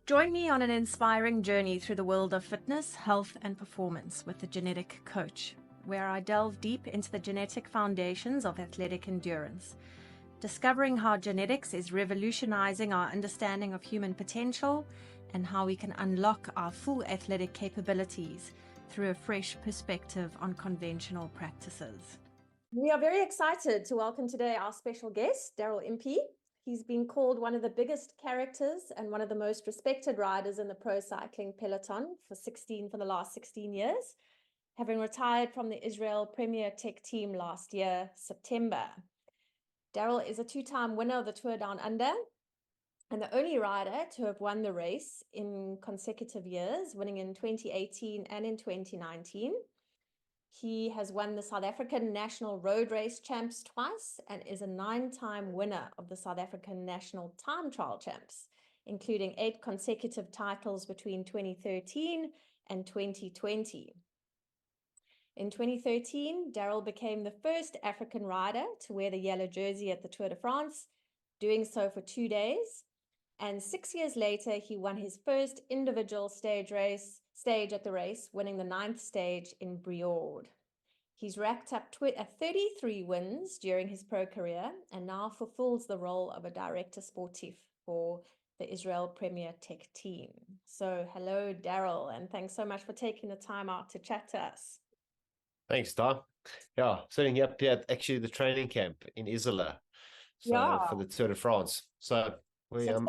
Join me on an inspiring journey through the world of fitness, health, and performance with the Genetic Coach, where I delve deep into the genetic foundations of athletic endurance, discovering how genetics is revolutionizing our understanding of human potential and how we can unlock our full athletic capabilities through a fresh perspective on conventional practices. We are very excited to welcome today our special guest, Daryl Impey. He's been called one of the biggest characters and one of the most respected riders in the pro cycling peloton for the last 16 years, having retired from the Israel Premier Tech team last year, September. Daryl is a two-time winner of the Tour Down Under and the only rider to have won the race in consecutive years, winning in 2018 and in 2019. He has won the South African National Road Race Champs twice and is a 9-time winner of the South African National Time Trial Champs, including 8 consecutive titles between 2013 and 2020. In 2013, Daryl became the first African rider to wear the yellow jersey at the Tour de France, doing so for 2 days. And 6 years later, he won his first individual stage at the race, winning the 9th stage in Brioude. He's racked up 33 wins during his pro career and now fulfills the role of a director sportif for the Israel Premier Tech team. So hello, Daryl, and thanks so much for taking the time out to chat to us. Thanks, Tom. Yeah, sitting up here at actually the training camp in Isola, for the Tour de France. So I'm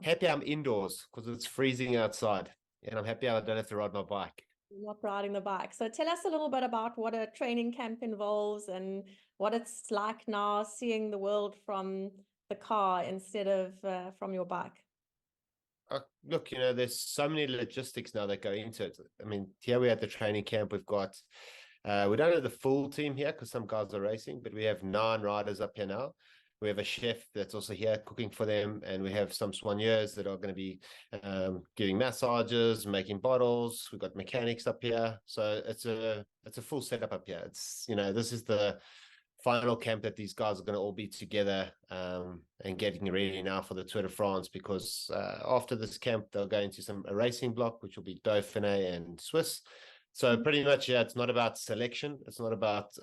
happy I'm indoors because it's freezing outside, and I'm happy I don't have to ride my bike. You're not riding the bike. So tell us a little bit about what a training camp involves and what it's like now seeing the world from the car instead of from your bike. Look, there's so many logistics now that go into it. I mean, here we at the training camp, we've got, we don't have the full team here because some guys are racing, but we have 9 riders up here now. We have a chef that's also here cooking for them, and we have some soigneurs that are going to be giving massages, making bottles. We've got mechanics up here, so it's a full setup up here. It's this is the final camp that these guys are going to all be together and getting ready now for the Tour de France, because after this camp they'll go into a racing block, which will be Dauphiné and Swiss. So pretty much, it's not about selection. It's not about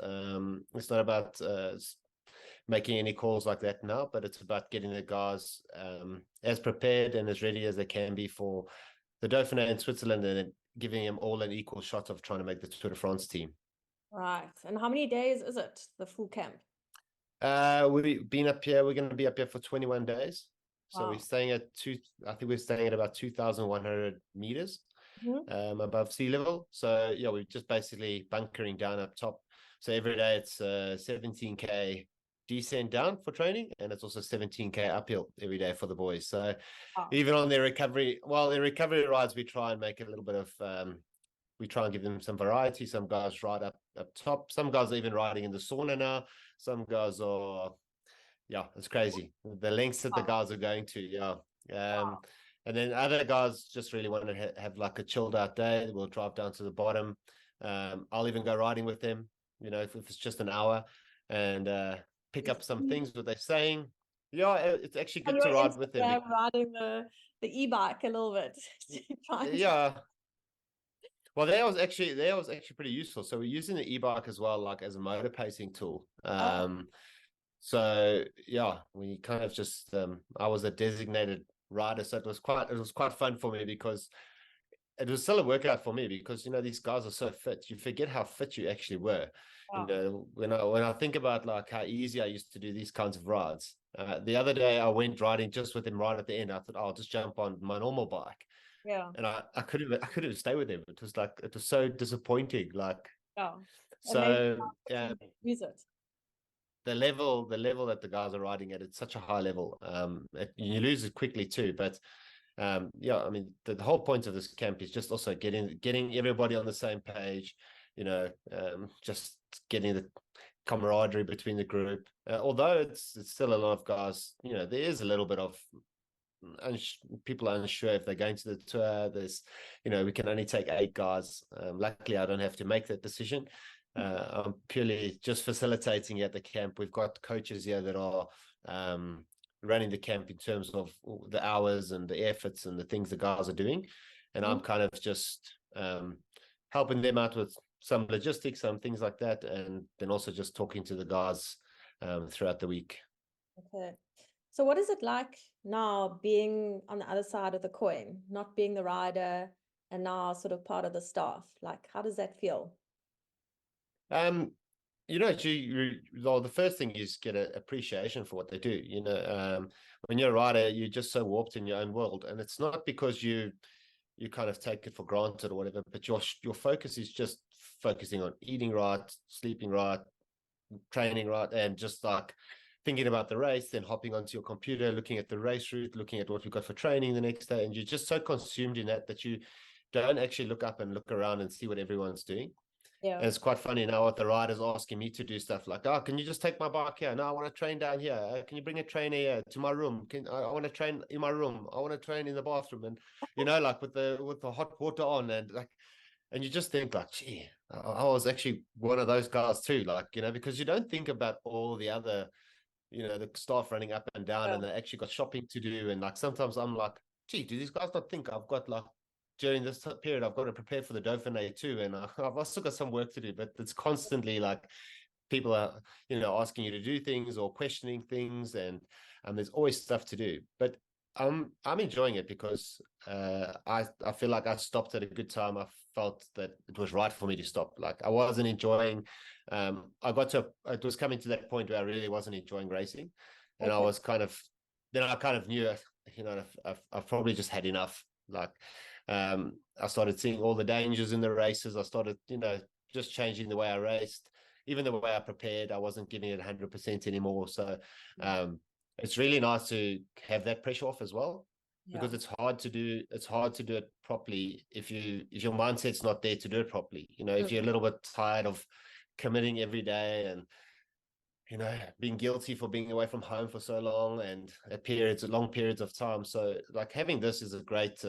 making any calls like that now, but it's about getting the guys as prepared and as ready as they can be for the Dauphiné in Switzerland, and giving them all an equal shot of trying to make the Tour de France team. Right. And how many days is it, the full camp? We've been up here. We're going to be up here for 21 days. So Wow. we're staying we're staying at about 2,100 meters above sea level. So yeah, we're just basically bunkering down up top. So every day it's 17K descent down for training, and it's also 17K uphill every day for the boys. So even on their recovery rides, we try and make it a little bit of we try and give them some variety. Some guys ride up top. Some guys are even riding in the sauna now. Some guys are, it's crazy. The lengths that the guys are going to, And then other guys just really want to have like a chilled out day. We'll drive down to the bottom. I'll even go riding with them, if it's just an hour, and pick up some things what they're saying. Yeah, it's actually good to ride with them. Riding the e-bike a little bit. Yeah. Well, that was actually pretty useful. So we're using the e-bike as well, like as a motor pacing tool. So yeah, we kind of just I was a designated rider, so it was quite fun for me, because it was still a workout for me, because these guys are so fit. You forget how fit you actually were. When I think about like how easy I used to do these kinds of rides. The other day I went riding just with them right at the end. I thought, I'll just jump on my normal bike. Yeah. And I couldn't stay with them. It was so disappointing. So use it. The level that the guys are riding at, it's such a high level. You lose it quickly too. But I mean, the whole point of this camp is just also getting everybody on the same page. Just getting the camaraderie between the group. Although it's still a lot of guys. There is a little bit of people are unsure if they're going to the tour. There's, we can only take 8 guys. Luckily, I don't have to make that decision. I'm purely just facilitating at the camp. We've got coaches here that are running the camp in terms of the hours and the efforts and the things the guys are doing. And I'm kind of just helping them out with some logistics, some things like that. And then also just talking to the guys throughout the week. Okay. So what is it like now being on the other side of the coin, not being the rider and now sort of part of the staff? Like, how does that feel? You know, the first thing is get an appreciation for what they do. You know, when you're a rider, you're just so warped in your own world, and it's not because you kind of take it for granted or whatever, but your focus is just focusing on eating right, sleeping right, training right, and just like thinking about the race, then hopping onto your computer, looking at the race route, looking at what we've got for training the next day, and you're just so consumed in that you don't actually look up and look around and see what everyone's doing. Yeah. And it's quite funny now what the riders asking me to do stuff like, oh, can you just take my bike here? No, I want to train down here. Can you bring a trainer here to my room? I want to train in my room. I want to train in the bathroom. And, you know, like with the hot water on and like, and you just think like, gee, I was actually one of those guys too. Like, you know, because you don't think about all the other, you know, the staff running up and down and they actually got shopping to do. And like, sometimes I'm like, gee, do these guys not think I've got like, during this period, I've got to prepare for the Dauphiné too, and I've also got some work to do. But it's constantly like people are, you know, asking you to do things or questioning things, and there's always stuff to do. But I'm enjoying it because I feel like I stopped at a good time. I felt that it was right for me to stop. Like I wasn't enjoying. It was coming to that point where I really wasn't enjoying racing, and I was kind of I kind of knew, you know, I've probably just had enough. Like I started seeing all the dangers in the races. I started, you know, just changing the way I raced, even the way I prepared. I wasn't giving it 100% anymore. So it's really nice to have that pressure off as well, because it's hard to do. It's hard to do it properly if your mindset's not there to do it properly. You know, if you're a little bit tired of committing every day and, you know, being guilty for being away from home for so long and long periods of time. So like having this is a great,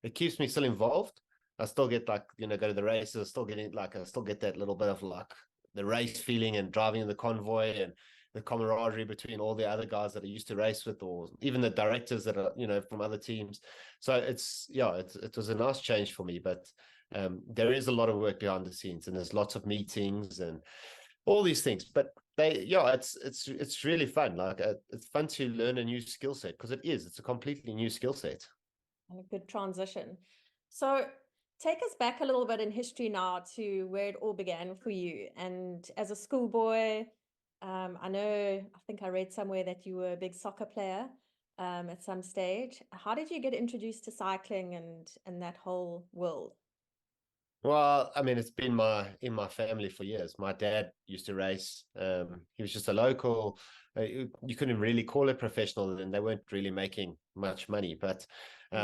it keeps me still involved. I still get like, you know, go to the races. I still get that little bit of like the race feeling and driving in the convoy and the camaraderie between all the other guys that I used to race with, or even the directors that are, you know, from other teams. So it was a nice change for me, but there is a lot of work behind the scenes and there's lots of meetings and all these things, but it's really fun. Like it's fun to learn a new skill set, because it's a completely new skill set. And a good transition. So take us back a little bit in history now to where it all began for you. And as a schoolboy, I think I read somewhere that you were a big soccer player at some stage. How did you get introduced to cycling and that whole world? Well, I mean, it's been in my family for years. My dad used to race. He was just a local. You couldn't really call it professional, and they weren't really making much money. But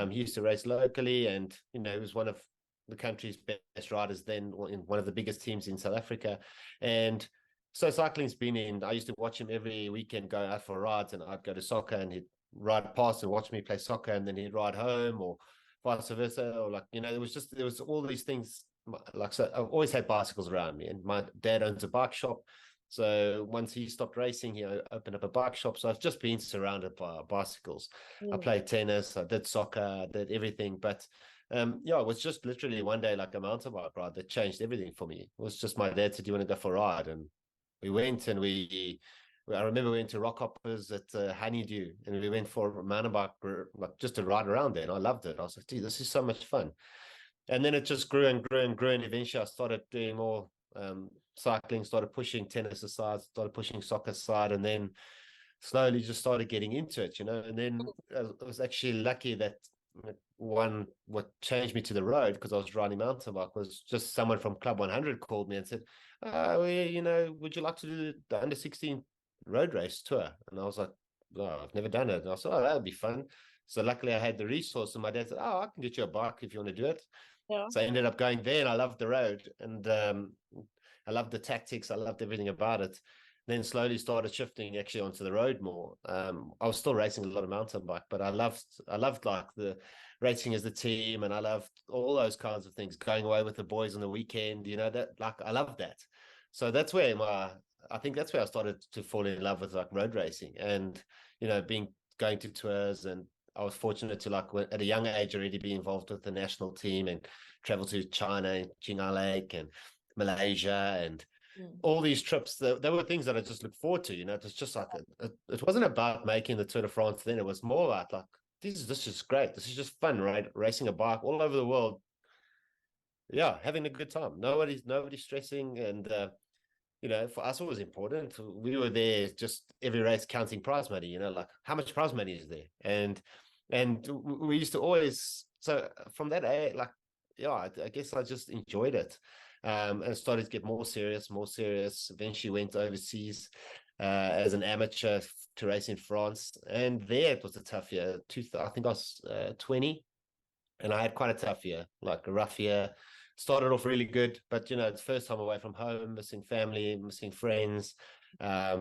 he used to race locally, and you know, he was one of the country's best riders then, in one of the biggest teams in South Africa. And so cycling's been in. I used to watch him every weekend go out for rides, and I'd go to soccer, and he'd ride past and watch me play soccer, and then he'd ride home, or vice versa, or like, you know, there was all these things. Like, so I've always had bicycles around me, and my dad owns a bike shop. So once he stopped racing, he opened up a bike shop. So I've just been surrounded by bicycles. I played tennis, I did soccer, I did everything. But it was just literally one day, like a mountain bike ride, that changed everything for me. It was just my dad said, "Do you want to go for a ride?" And we went, and I remember we went to Rockhoppers at Honeydew, and we went for a mountain bike, like just to ride around there. And I loved it. I was like, "Gee, this is so much fun." And then it just grew and grew and grew. And eventually I started doing more cycling, started pushing tennis aside, started pushing soccer aside, and then slowly just started getting into it, you know. And then I was actually lucky that what changed me to the road, because I was riding mountain bike, was just someone from Club 100 called me and said, you know, would you like to do the under 16 road race tour? And I was like, "Oh, I've never done it." And I said, "Oh, that would be fun." So luckily I had the resource, and my dad said, "Oh, I can get you a bike if you want to do it." So I ended up going there, and I loved the road, and I loved the tactics. I loved everything about it. Then slowly started shifting actually onto the road more. I was still racing a lot of mountain bike, but I loved like the racing as a team, and I loved all those kinds of things. Going away with the boys on the weekend, you know, that, like, I loved that. So that's where I think that's where I started to fall in love with like road racing. And going to tours, and I was fortunate to at a young age already be involved with the national team and travel to China and Qinghai Lake and Malaysia and all these trips. There were things that I just looked forward to. It was just like it wasn't about making the Tour de France then. It was more about like this is great. This is just fun, right? Racing a bike all over the world. Yeah, having a good time. Nobody's stressing, and for us it was important. We were there just every race counting prize money. Like how much prize money is there, and we used to always. So from that age, I guess I just enjoyed it, and started to get more serious. Eventually went overseas as an amateur to race in France, and there it was a tough year. I think I was 20, and I had quite a tough year, like a rough year. Started off really good, but it's first time away from home, missing family, missing friends,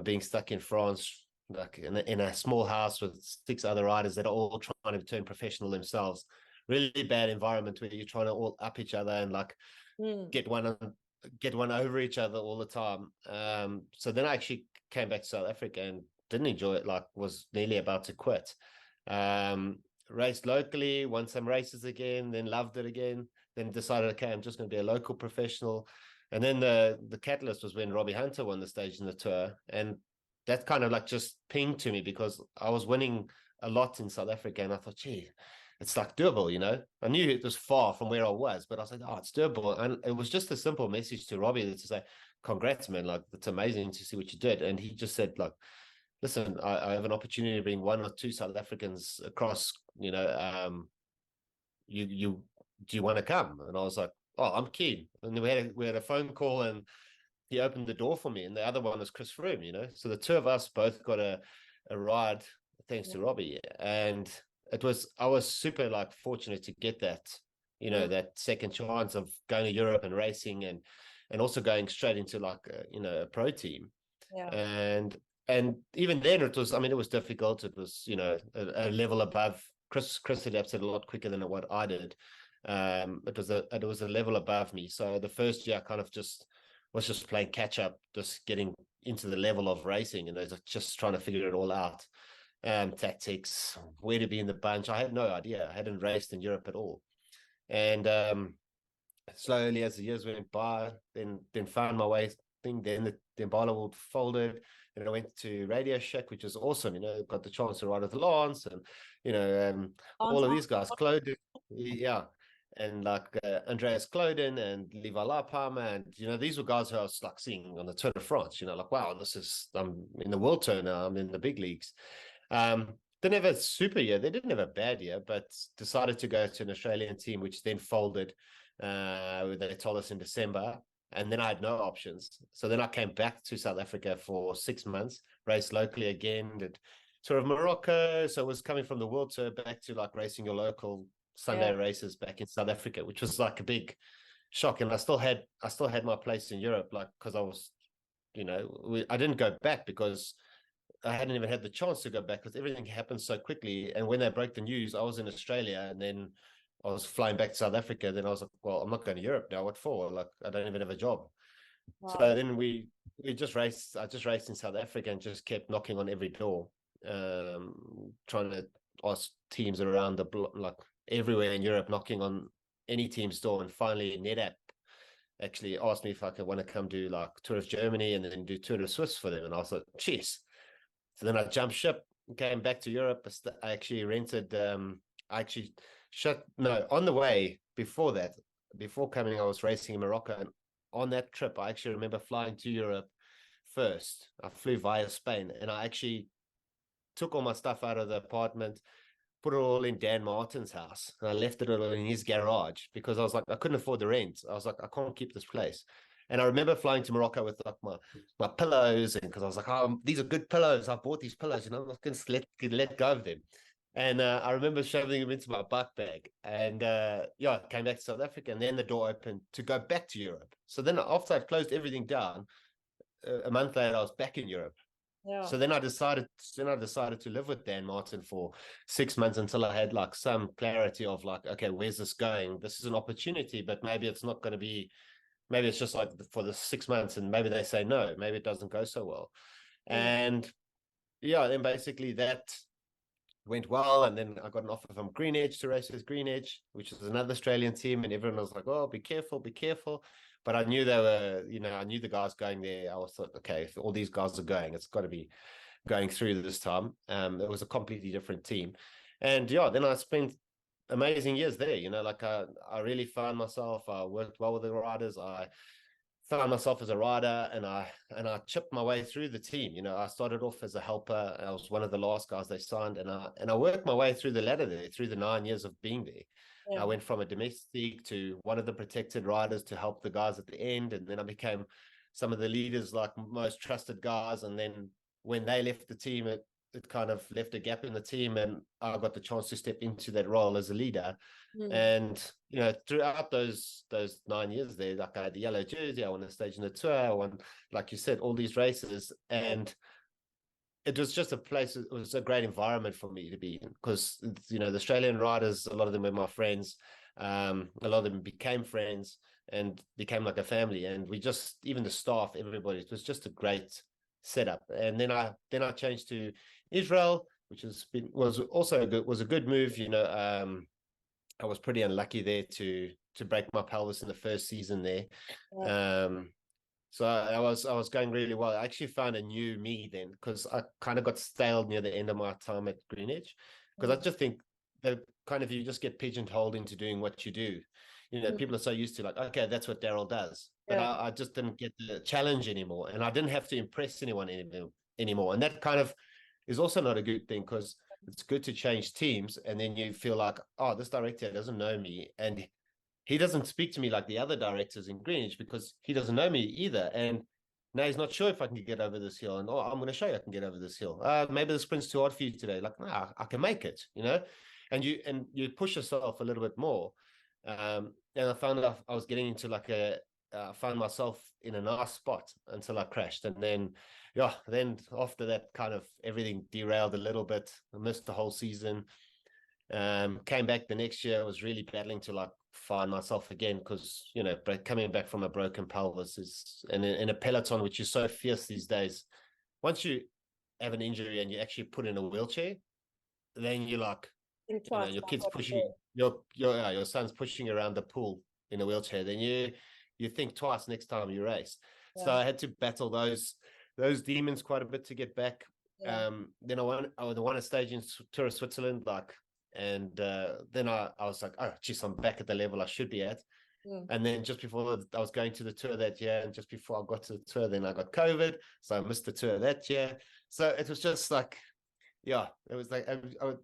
being stuck in France, like in a small house with 6 other riders that are all trying to turn professional themselves. Really bad environment where you're trying to all up each other and get one over each other all the time. So then I actually came back to South Africa and didn't enjoy it. Was nearly about to quit. Raced locally, won some races again, then loved it again. Then decided, okay, I'm just going to be a local professional. And then the catalyst was when Robbie Hunter won the stage in the Tour, and that kind of just pinged to me because I was winning a lot in South Africa, and I thought, gee, it's doable. I knew it was far from where I was, but I was like, oh, it's doable. And it was just a simple message to Robbie to say, congrats, man, it's amazing to see what you did. And he just said, listen, I have an opportunity to bring 1 or 2 South Africans across, do you want to come? And I was like, oh, I'm keen. And then we had a phone call, and he opened the door for me. And the other one was Chris Froome, So the 2 of us both got a ride thanks to Robbie. And I was super fortunate to get that, that second chance of going to Europe and racing and also going straight into a pro team. Yeah. And even then it was difficult. It was, a level above. Chris adapted a lot quicker than what I did. It was a level above me. So the first year I kind of was just playing catch up, just getting into the level of racing, and I was just trying to figure it all out. Tactics, where to be in the bunch. I had no idea. I hadn't raced in Europe at all. And slowly as the years went by, then found my way. Then Barloworld folded, and I went to Radio Shack, which was awesome. Got the chance to ride with Lance and all of these guys, Claude, yeah, and Andreas Kloden and Levi Lapalma, and these were guys who I was seeing on the Tour de France. Wow, I'm in the World Tour now. I'm in the big leagues. Didn't have a super year. They didn't have a bad year, but decided to go to an Australian team, which then folded. They told us in December. And then I had no options. So then I came back to South Africa for 6 months, raced locally again, did Tour of Morocco. So I was coming from the World Tour back to racing your local Sunday races back in South Africa, which was a big shock. And I still had my place in Europe, because I was, I didn't go back because I hadn't even had the chance to go back because everything happened so quickly. And when they broke the news, I was in Australia, and then I was flying back to South Africa. Then I was like, well, I'm not going to Europe now. What for? I don't even have a job. Wow. So then we just raced. I just raced in South Africa and just kept knocking on every door, trying to ask teams around the block, everywhere in Europe, knocking on any team's door. And finally, NetApp actually asked me if I could want to come do Tour of Germany and then do Tour de Suisse for them. And I was like, cheers. So then I jumped ship, came back to Europe. I actually rented. On the way before that, before coming, I was racing in Morocco, and on that trip I actually remember flying to Europe first. I flew via Spain, and I actually took all my stuff out of the apartment, put it all in Dan Martin's house, and I left it all in his garage because I was like, I couldn't afford the rent. I was like, I can't keep this place. And I remember flying to Morocco with my pillows, and because I was like, oh, these are good pillows. I bought these pillows, I'm not going to let go of them. And I remember shoving them into my butt bag, and I came back to South Africa, and then the door opened to go back to Europe. So then after I'd closed everything down, a month later I was back in Europe. Yeah. So then I decided to live with Dan Martin for 6 months until I had some clarity of okay, where's this going? This is an opportunity, but maybe it's not going to be. Maybe it's just for the 6 months, and maybe they say no. Maybe it doesn't go so well, and yeah, then basically that went well, and then I got an offer from Greenedge to race with Greenedge, which is another Australian team, and everyone was like, "Oh, be careful, be careful." But I knew they were, I knew the guys going there. I was thought, okay, if all these guys are going, it's got to be going through this time. It was a completely different team, and yeah, then I spent amazing years there. Like I really found myself. I worked well with the riders. I found myself as a rider, and I chipped my way through the team. I started off as a helper. I was one of the last guys they signed, and I worked my way through the ladder there through the 9 years of being there. Yeah. I went from a domestic to one of the protected riders to help the guys at the end, and then I became some of the leaders, like most trusted guys. And then when they left the team, it kind of left a gap in the team, and I got the chance to step into that role as a leader. And throughout those 9 years there, like I had the yellow jersey, I won a stage in the tour, I won, like you said, all these races. And it was just a place, it was a great environment for me to be in, because the Australian riders, a lot of them were my friends. A lot of them became friends and became like a family, and we just, even the staff, everybody, it was just a great setup. And then I changed to Israel, which was also a good move. I was pretty unlucky there to break my pelvis in the first season there. So I was going really well. I actually found a new me then, because I kind of got stale near the end of my time at Greenedge, because I just think that kind of, you just get pigeonholed into doing what you do. People are so used to, like, okay, that's what Daryl does, but I just didn't get the challenge anymore, and I didn't have to impress anyone anymore. And that kind of is also not a good thing, because it's good to change teams, and then you feel like, oh, this director doesn't know me, and he doesn't speak to me like the other directors in Greenwich, because he doesn't know me either. And now he's not sure if I can get over this hill. And I'm going to show you I can get over this hill. Maybe the sprint's too hard for you today. Like, nah, I can make it, and you push yourself a little bit more. And I found out I was getting into like found myself in a nice spot until I crashed. And then after that, kind of everything derailed a little bit. I missed the whole season. Came back the next year. I was really battling to like find myself again, because coming back from a broken pelvis is in a peloton, which is so fierce these days. Once you have an injury and you actually put in a wheelchair, then you're like, your kid's pushing your son's pushing around the pool in a wheelchair, then you think twice next time you race. So I had to battle those demons quite a bit to get back. Then I won a stage in Tour of Switzerland, like, and then I was like, oh geez, I'm back at the level I should be at. And then just before I was going to the tour that year, and just before I got to the tour, then I got COVID, so I missed the tour that year. So it was just like, it was like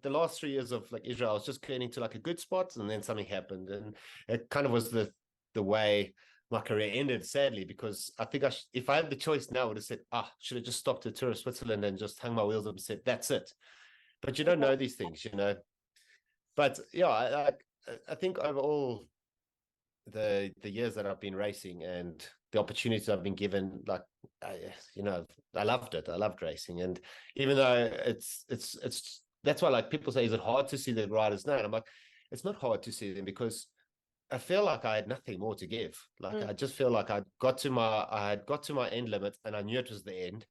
the last 3 years of like Israel, I was just getting to like a good spot, and then something happened, and it kind of was the way my career ended, sadly, because I think if I had the choice now, I would have said, should have just stopped the Tour of Switzerland and just hung my wheels up and said, that's it. But you don't know these things, But I think overall, the years that I've been racing and the opportunities I've been given, like, I loved it. I loved racing. And even though it's that's why, like, people say, is it hard to see the riders now? And I'm like, it's not hard to see them, because I feel like I had nothing more to give. Like, I just feel like I had got to my end limit, and I knew it was the end.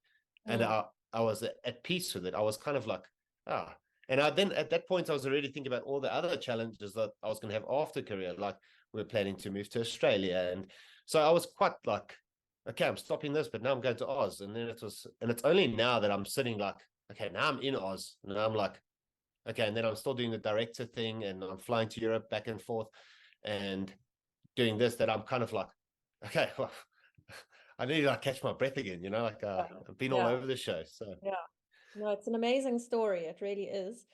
And I was at peace with it. I was kind of like, and then at that point, I was already thinking about all the other challenges that I was going to have after career. Like, we were planning to move to Australia. And so I was quite like, okay, I'm stopping this, but now I'm going to Oz. And then it's only now that I'm sitting like, okay, now I'm in Oz. And I'm like, okay. And then I'm still doing the director thing, and I'm flying to Europe back and forth and doing this, that I'm kind of like, okay, well, I need to like catch my breath again, like I've been all over the show. So no, it's an amazing story. It really is.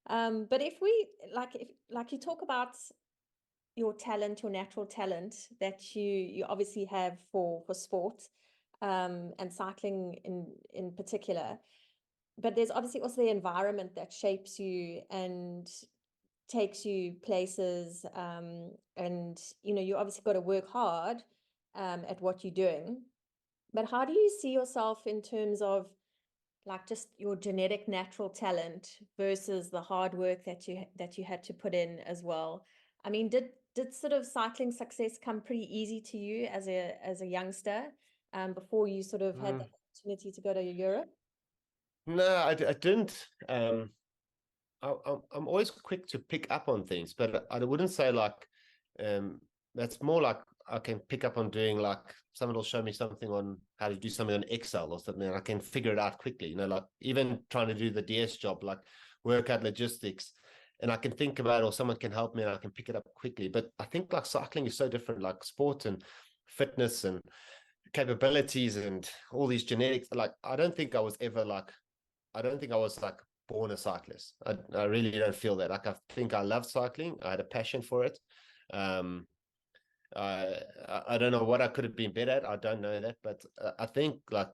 But if we like you talk about your talent, your natural talent that you obviously have for sport, and cycling in particular, but there's obviously also the environment that shapes you and takes you places, and you obviously got to work hard at what you're doing. But how do you see yourself in terms of like just your genetic natural talent versus the hard work that you had to put in as well? I mean, did sort of cycling success come pretty easy to you as a youngster, before you sort of had the opportunity to go to Europe? No, I didn't. I'm always quick to pick up on things, but I wouldn't say like that's more like I can pick up on doing like someone will show me something on how to do something on Excel or something, and I can figure it out quickly. You know, like even trying to do the DS job, like work out logistics, and I can think about it, or someone can help me and I can pick it up quickly. But I think like cycling is so different, like sport and fitness and capabilities and all these genetics. Like I don't think I was ever like I don't think I was like born a cyclist. I really don't feel that. Like I think I love cycling. I had a passion for it. Um, I don't know what I could have been better at. I don't know that, but I think like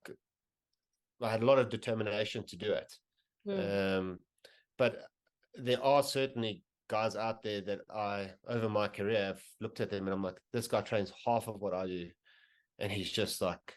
I had a lot of determination to do it. Mm. But there are certainly guys out there that I, over my career, have looked at them and I'm like, this guy trains half of what I do, and he's just like,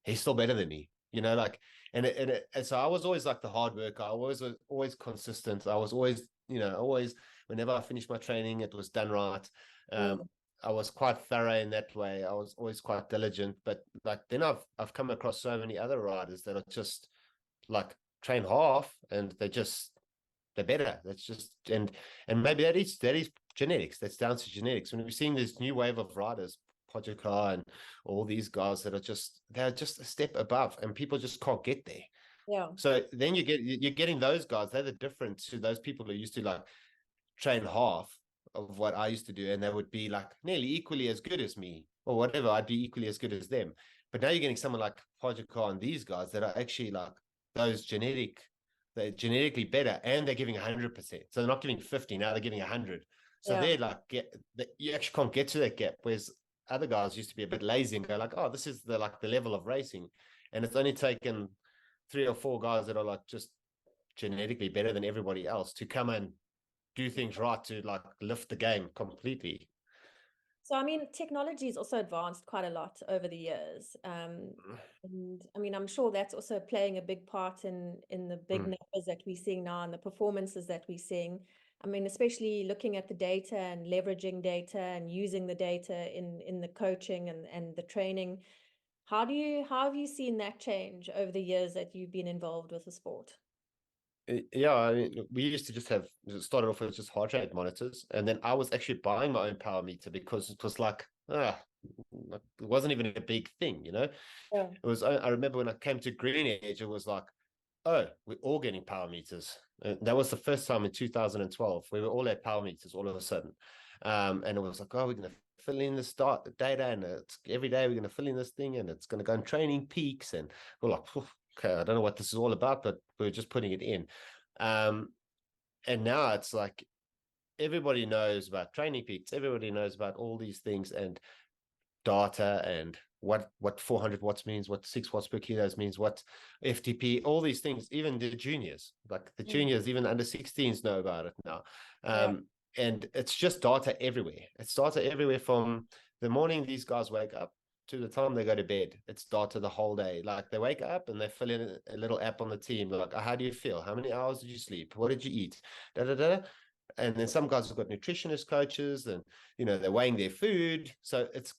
he's still better than me, you know, like, and so I was always like the hard worker. I was always consistent. I was always, you know, always, whenever I finished my training, it was done right. Mm. I was quite thorough in that way. I was always quite diligent, but like then I've come across so many other riders that are just like train half and they're better. That's just and maybe that is genetics. That's down to genetics. When we're seeing this new wave of riders, Pogacar and all these guys that are they're just a step above, and people just can't get there. Yeah. So then you're getting those guys. They're the difference to those people who used to like train half of what I used to do, and they would be like nearly equally as good as me or whatever. I'd be equally as good as them. But now you're getting someone like Pogacar and these guys that are actually like those they're genetically better, and they're giving 100%. So they're not giving 50 now; they're giving 100. So Yeah. they're like you actually can't get to that gap. Whereas other guys used to be a bit lazy and go like, oh, this is the level of racing, and it's only taken 3 or 4 guys that are like just genetically better than everybody else to come and do things right to like lift the game completely. So, I mean, technology has also advanced quite a lot over the years. And I mean, I'm sure that's also playing a big part in the big Mm. numbers that we're seeing now and the performances that we're seeing. I mean, especially looking at the data and leveraging data and using the data in the coaching and the training. How have you seen that change over the years that you've been involved with the sport? Yeah, I mean, we used to just have it started off with just heart rate monitors, and then I was actually buying my own power meter because it was like, it wasn't even a big thing, you know. Yeah. It was. I remember when I came to Green Edge, it was like, oh, we're all getting power meters. That was the first time in 2012 we were all at power meters all of a sudden, and it was like, oh, we're going to fill in the data, and it's every day we're going to fill in this thing, and it's going to go in training peaks, and we're like, okay, I don't know what this is all about, but we're just putting it in. Um, and now it's like everybody knows about training peaks, everybody knows about all these things and data and what 400 watts means, what 6 watts per kilos means, what FTP, all these things. Even the juniors, like the Mm. juniors, even under 16s know about it now. Yeah. And it's just data everywhere. It's data everywhere from the morning these guys wake up to the time they go to bed. It's data the whole day. Like they wake up and they fill in a little app on the team. Like, how do you feel? How many hours did you sleep? What did you eat? Da da da. And then some guys have got nutritionist coaches, and they're weighing their food. So it's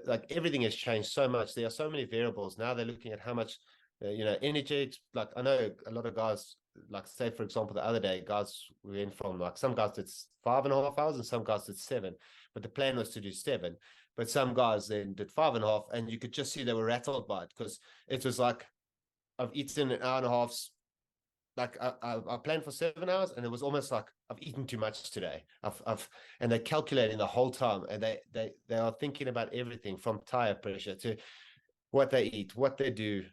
like everything has changed so much. There are so many variables now. They're looking at how much energy. Like I know a lot of guys, like say for example the other day, guys went from like some guys did 5.5 hours and some guys did 7, but the plan was to do 7. But some guys then did 5.5, and you could just see they were rattled by it because it was like, I've eaten an hour and a half. Like I planned for 7 hours, and it was almost like I've eaten too much today. And they're calculating the whole time, and they are thinking about everything from tire pressure to what they eat, what they do,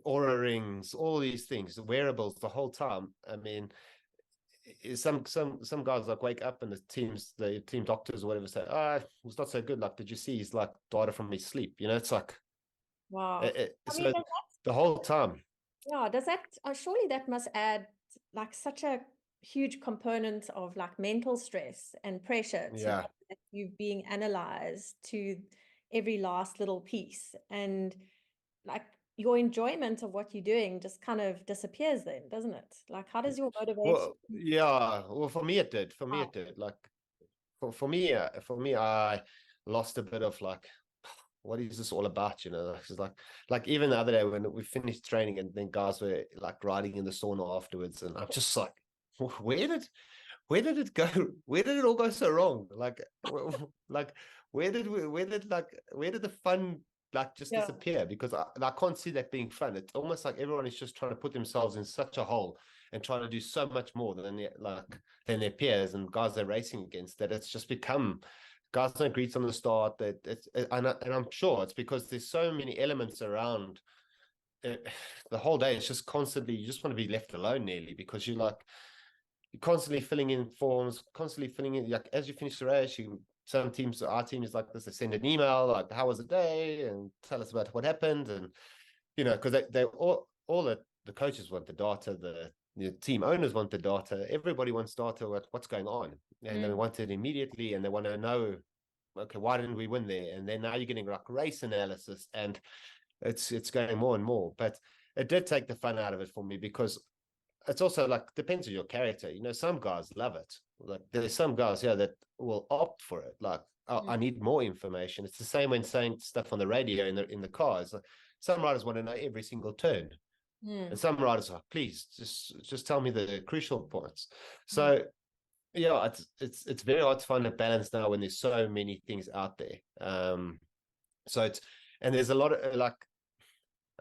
aura rings, all these things, wearables, the whole time. I mean, some guys like wake up and the team doctors or whatever say, it was not so good. Like, did you see his like data from his sleep? It's like Wow. I mean, so the whole time. yeah, does that surely that must add like such a huge component of like mental stress and pressure to know Yeah. that you're being analyzed to every last little piece, and like your enjoyment of what you're doing just kind of disappears then, doesn't it? Like, how does your motivation? Well, yeah. Well, for me it did. For me it did. Like for me, I lost a bit of like what is this all about? It's like even the other day when we finished training and then guys were like riding in the sauna afterwards, and I'm just like, where did it go? Where did it all go so wrong? Like where did the fun like just disappear? Because I can't see that being fun. It's almost like everyone is just trying to put themselves in such a hole and trying to do so much more than their peers and guys they're racing against, that it's just become guys don't greet on the start. That and I'm sure it's because there's so many elements around it, the whole day. It's just constantly, you just want to be left alone nearly, because you're constantly filling in forms, constantly filling in, like as you finish the race, some teams, our team is like this, they send an email like, how was the day, and tell us about what happened. And because they all the coaches want the data, the team owners want the data, everybody wants data, what's going on, and they want it immediately, and they want to know, okay, why didn't we win there? And then now you're getting like race analysis, and it's going more and more. But it did take the fun out of it for me, because it's also like depends on your character. Some guys love it. Like there's some guys that will opt for it. Like, oh, I need more information. It's the same when saying stuff on the radio in the cars. Like, some riders want to know every single turn, and some riders are, please just tell me the crucial points. So it's very hard to find a balance now when there's so many things out there. So there's a lot of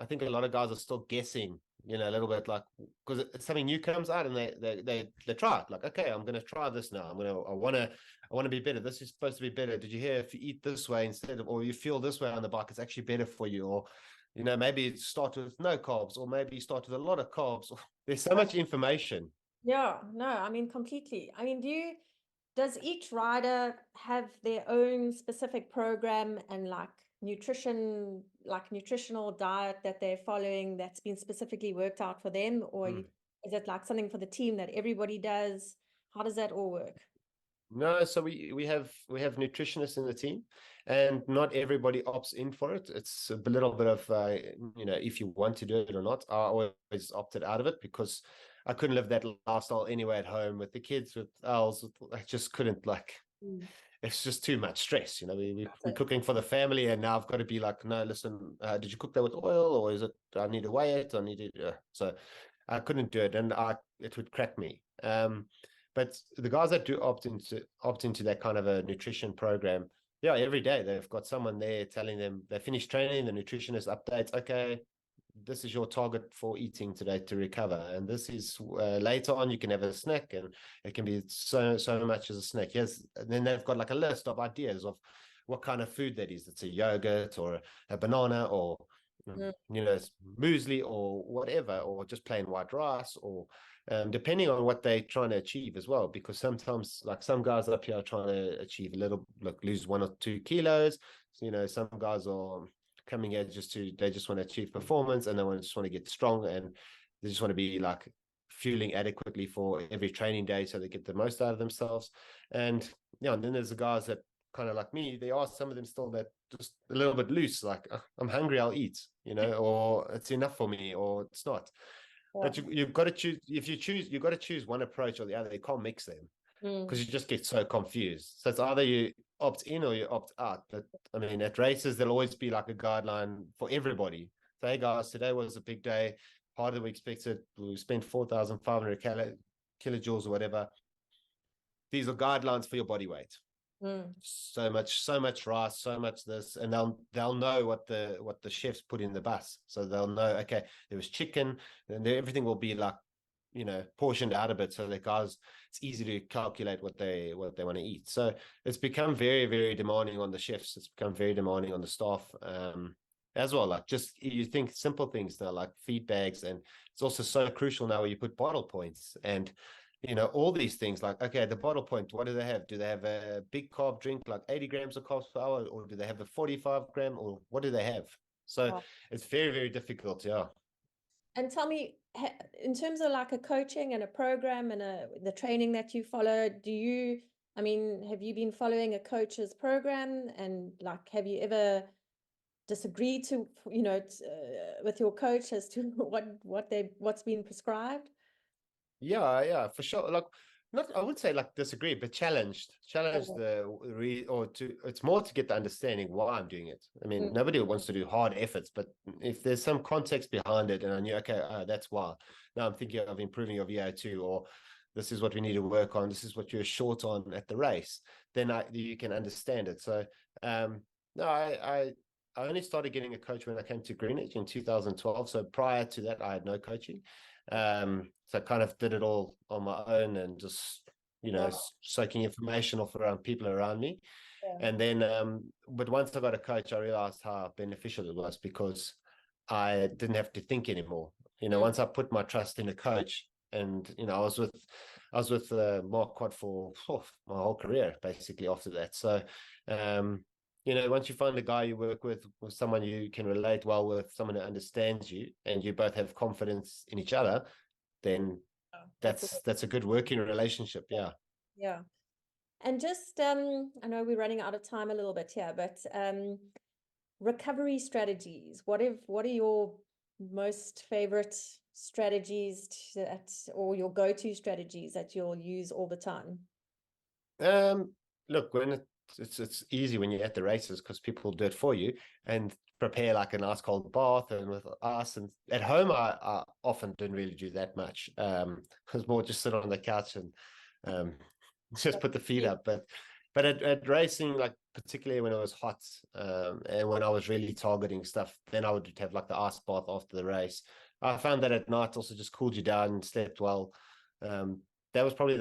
I think a lot of guys are still guessing, a little bit, like, because something new comes out and they try it. Like, okay, I'm going to try this now. I want to be better. This is supposed to be better. Did you hear if you eat this way instead of, or you feel this way on the bike, it's actually better for you? Or, maybe start with no carbs, or maybe you start with a lot of carbs. There's so much information. Yeah, no, I mean, completely. I mean, does each rider have their own specific program and nutritional diet that they're following that's been specifically worked out for them? Or is it like something for the team that everybody does? How does that all work? No, so we have nutritionists in the team, and not everybody opts in for it. It's a little bit of if you want to do it or not. I always opted out of it because I couldn't live that lifestyle anyway at home with the kids, with owls. I just couldn't, it's just too much stress. We're cooking for the family, and now I've got to be like, no, listen, did you cook that with oil, or is it, I need to weigh it, I need to, so I couldn't do it, and it would crack me. But the guys that do opt into that kind of a nutrition program, every day they've got someone there telling them they finished training, the nutritionist updates, okay, this is your target for eating today to recover, and this is later on you can have a snack, and it can be so much as a snack. Yes, and then they've got like a list of ideas of what kind of food that is. It's a yogurt or a banana, or muesli or whatever, or just plain white rice, or depending on what they're trying to achieve as well. Because sometimes, like some guys up here are trying to achieve a little, lose 1 or 2 kilos. Some guys are coming here they just want to achieve performance, and they just want to get strong, and they just want to be like fueling adequately for every training day, so they get the most out of themselves. And and then there's the guys that kind of like me, there are some of them still that just a little bit loose, like, I'm hungry, I'll eat, or it's enough for me, or it's not. But you've got to choose. You've got to choose one approach or the other. You can't mix them, because you just get so confused. So it's either you opt in or you opt out. But I mean, at races, there'll always be like a guideline for everybody. So, hey guys, today was a big day, harder than we expected. We spent 4,500 kilojoules or whatever. These are guidelines for your body weight. So much rice, so much this, and they'll know what the chefs put in the bus. So they'll know, okay, there was chicken, and everything will be like, portioned out a bit, so that guys, it's easy to calculate what they want to eat. So it's become very, very demanding on the chefs. It's become very demanding on the staff as well. Like, just you think simple things now, like feed bags, and it's also so crucial now where you put bottle points and all these things. Like, okay, the bottle point, what do they have? Do they have a big carb drink, like 80 grams of carbs per hour, or do they have a 45 gram, or what do they have? So it's very, very difficult. Yeah. And tell me, in terms of like a coaching and a program and the training that you follow, have you been following a coach's program, and like, have you ever disagreed with your coach as to what's been prescribed? Yeah, for sure. Like, not, I would say like disagree, but challenge it's more to get the understanding why I'm doing it. I mean, nobody wants to do hard efforts, but if there's some context behind it and I knew, okay, that's why. Now I'm thinking of improving your VO2, or this is what we need to work on. This is what you're short on at the race. Then you can understand it. So, no, I only started getting a coach when I came to Greenwich in 2012. So prior to that, I had no coaching. So I kind of did it all on my own and just, soaking information off around people around me. Yeah. And then, but once I got a coach, I realized how beneficial it was, because I didn't have to think anymore. Once I put my trust in a coach, and I was with Mark Quad for my whole career basically after that. So, once you find a guy you work with someone you can relate well with, someone who understands you, and you both have confidence in each other, then that's a good working relationship. Yeah. Yeah. And just, I know we're running out of time a little bit here, but recovery strategies. What are your most favorite strategies or your go-to strategies that you'll use all the time? Look, when it's easy when you're at the races, because people do it for you and prepare like an ice cold bath and with ice. And at home, I often don't really do that much. Because more just sit on the couch and just put the feet up. But at racing, like particularly when it was hot, and when I was really targeting stuff, then I would have like the ice bath after the race. I found that at night also just cooled you down and slept well. That was probably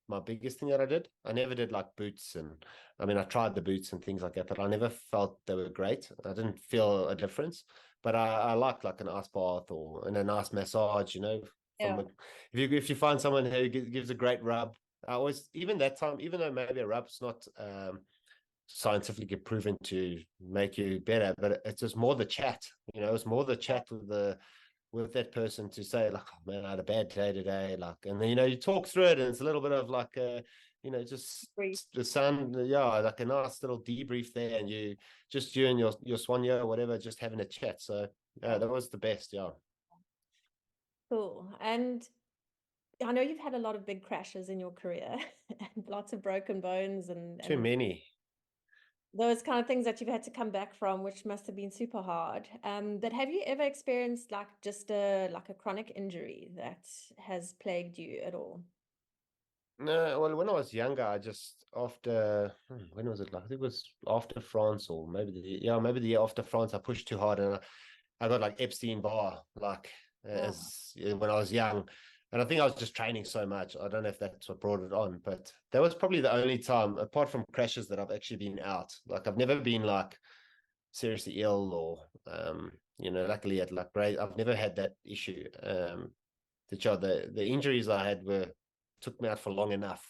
my biggest thing that I did. I never did like boots, and I mean I tried the boots and things like that, but I never felt they were great. I didn't feel a difference. But I like an ice bath and a nice massage, Yeah. If you find someone who gives a great rub. I always, even that time, even though maybe a rub's not scientifically proven to make you better, but it's just more the chat. It's more the chat with that person to say like, oh man, I had a bad day today, like, and then you talk through it, and it's a little bit of like just the sun, like a nice little debrief there, and you and your Swanya or whatever, just having a chat. So that was the best. Yeah. Cool. And I know you've had a lot of big crashes in your career and lots of broken bones and too many. Those kind of things that you've had to come back from, which must have been super hard. But have you ever experienced like just a chronic injury that has plagued you at all? No, well, when I was younger, I just after when was it? Like I think it was after France, or maybe the year after France, I pushed too hard and I got like Epstein-Barr, like as when I was young. And I think I was just training so much. I don't know if that's what brought it on, but that was probably the only time, apart from crashes, that I've actually been out. Like I've never been like seriously ill or, luckily at like great. I've never had that issue. The injuries I had took me out for long enough.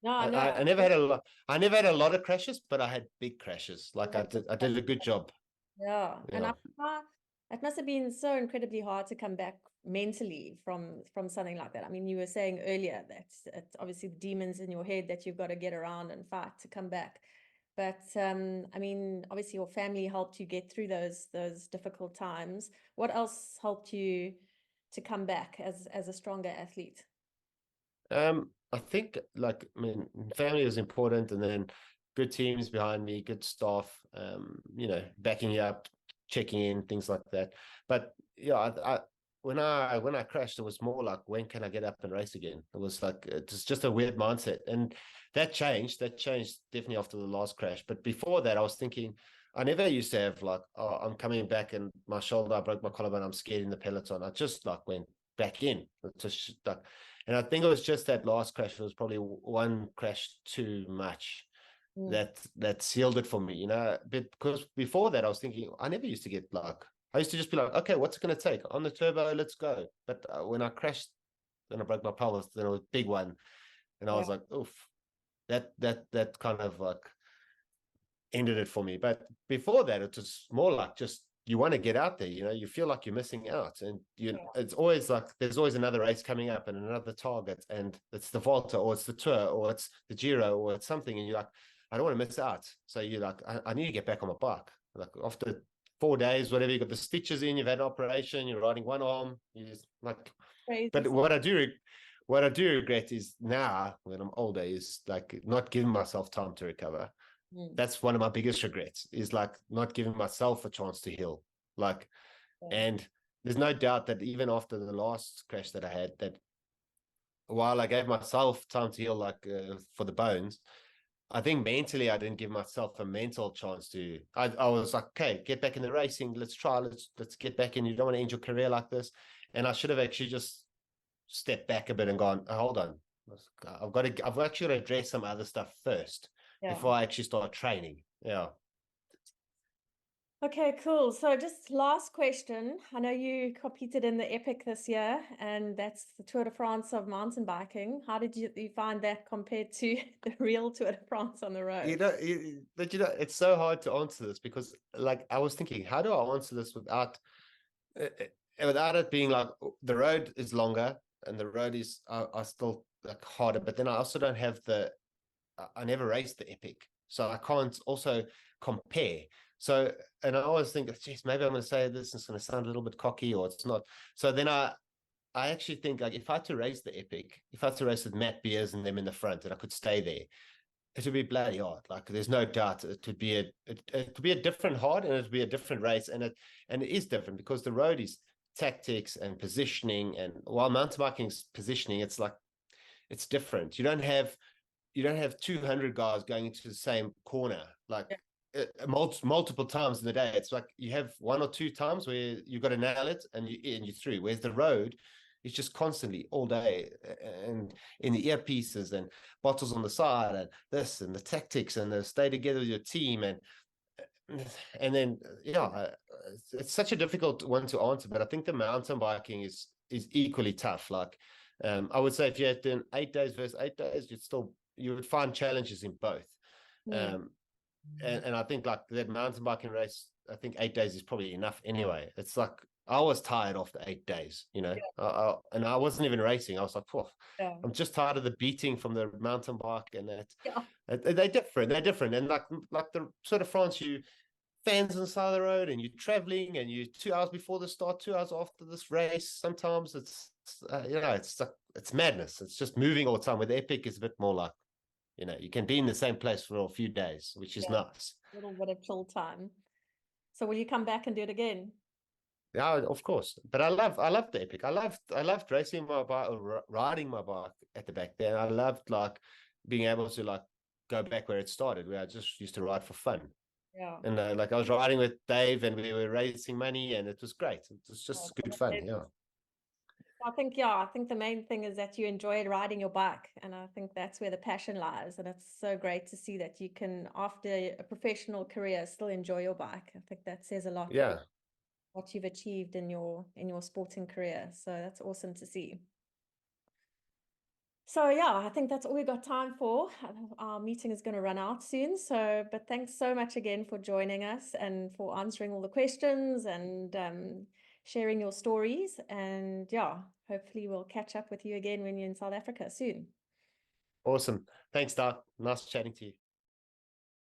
No, I never had a lot. I never had a lot of crashes, but I had big crashes. Like I did a good job. Yeah. And it must have been so incredibly hard to come back mentally from something like that. I mean, you were saying earlier that it's obviously the demons in your head that you've got to get around and fight to come back. But I mean, obviously your family helped you get through those difficult times. What else helped you to come back as a stronger athlete? I think family is important, and then good teams behind me, good staff, backing you up, checking in, things like that. But yeah, when I crashed, it was more like, when can I get up and race again? It was like, it's just a weird mindset, and that changed definitely after the last crash. But before that, I was thinking, I never used to have like, oh, I'm coming back and my shoulder, I broke my collarbone, I'm scared in the peloton. I just like went back in. Just like, and I think it was just that last crash. It was probably one crash too much that sealed it for me, because before that I was thinking, I never used to get like, I used to just be like, okay, what's it going to take on the turbo? Let's go. But when I crashed and I broke my pelvis, then it was a big one. And I was like, oof, that kind of like ended it for me. But before that, it was more like just, you want to get out there, you feel like you're missing out, and it's always like there's always another race coming up and another target, and it's the Volta or it's the Tour or it's the Giro or it's something, and you're like, I don't want to miss out. So you're like, I need to get back on my bike. Like after 4 days, whatever, you got the stitches in, you've had an operation, you're riding one arm, you just like, but what I do what I do regret is now when I'm older is like not giving myself time to recover. That's one of my biggest regrets, is like not giving myself a chance to heal. Like, and there's no doubt that even after the last crash that I had, that while I gave myself time to heal, like for the bones, I think mentally I didn't give myself a mental chance to. I was like, okay, get back in the racing. Let's try. Let's get back in. You don't want to end your career like this. And I should have actually just stepped back a bit and gone, oh, hold on. I've actually got to address some other stuff first before I actually start training. Yeah. Okay, cool. So just last question. I know you competed in the Epic this year, and that's the Tour de France of mountain biking. How did you find that compared to the real Tour de France on the road? It's so hard to answer this because, like, I was thinking, how do I answer this without it being like the road is longer and the road is are still like harder, but then I also don't have I never raced the Epic, so I can't also compare. So, and I always think, geez, maybe I'm going to say this and it's going to sound a little bit cocky, or it's not. So then I actually think, like, if I had to race the Epic, if I had to race with Matt Beers and them in the front, and I could stay there, it would be bloody hard. Like, there's no doubt it would be a different hard, and it would be a different race, and it is different because the road is tactics and positioning, and while mountain biking is positioning, it's like it's different. You don't have 200 guys going into the same corner like multiple times in the day. It's like you have one or two times where you've got to nail it and you're through. Whereas the road is just constantly all day, and in the earpieces and bottles on the side and this and the tactics and the stay together with your team, and then it's such a difficult one to answer. But I think the mountain biking is equally tough. Like I would say if you had done 8 days versus 8 days, you would find challenges in both. And I think like that mountain biking race, I think 8 days is probably enough anyway. It's like I was tired after 8 days, you know, and I wasn't even racing. I was like, I'm just tired of the beating from the mountain bike, and they're different. And like the sort of France, you fans on the side of the road, and you're traveling, and you 2 hours before the start, 2 hours after this race. Sometimes it's it's madness. It's just moving all the time. With the Epic is a bit more like, you can be in the same place for a few days, which is nice. A little bit of chill time. So will you come back and do it again? Yeah, of course. But I loved the Epic. I loved racing my bike or riding my bike at the back there. I loved like being able to like go back where it started, where I just used to ride for fun. Yeah. And like I was riding with Dave, and we were raising money, and it was great. It was just good fun. Yeah. I think the main thing is that you enjoyed riding your bike, and I think that's where the passion lies. And it's so great to see that you can, after a professional career, still enjoy your bike. I think that says a lot. Yeah. What you've achieved in your sporting career. So that's awesome to see. So yeah, I think that's all we've got time for. Our meeting is going to run out soon. So, but thanks so much again for joining us and for answering all the questions and sharing your stories. And yeah, hopefully we'll catch up with you again when you're in South Africa soon. Awesome. Thanks, Doc. Nice chatting to you.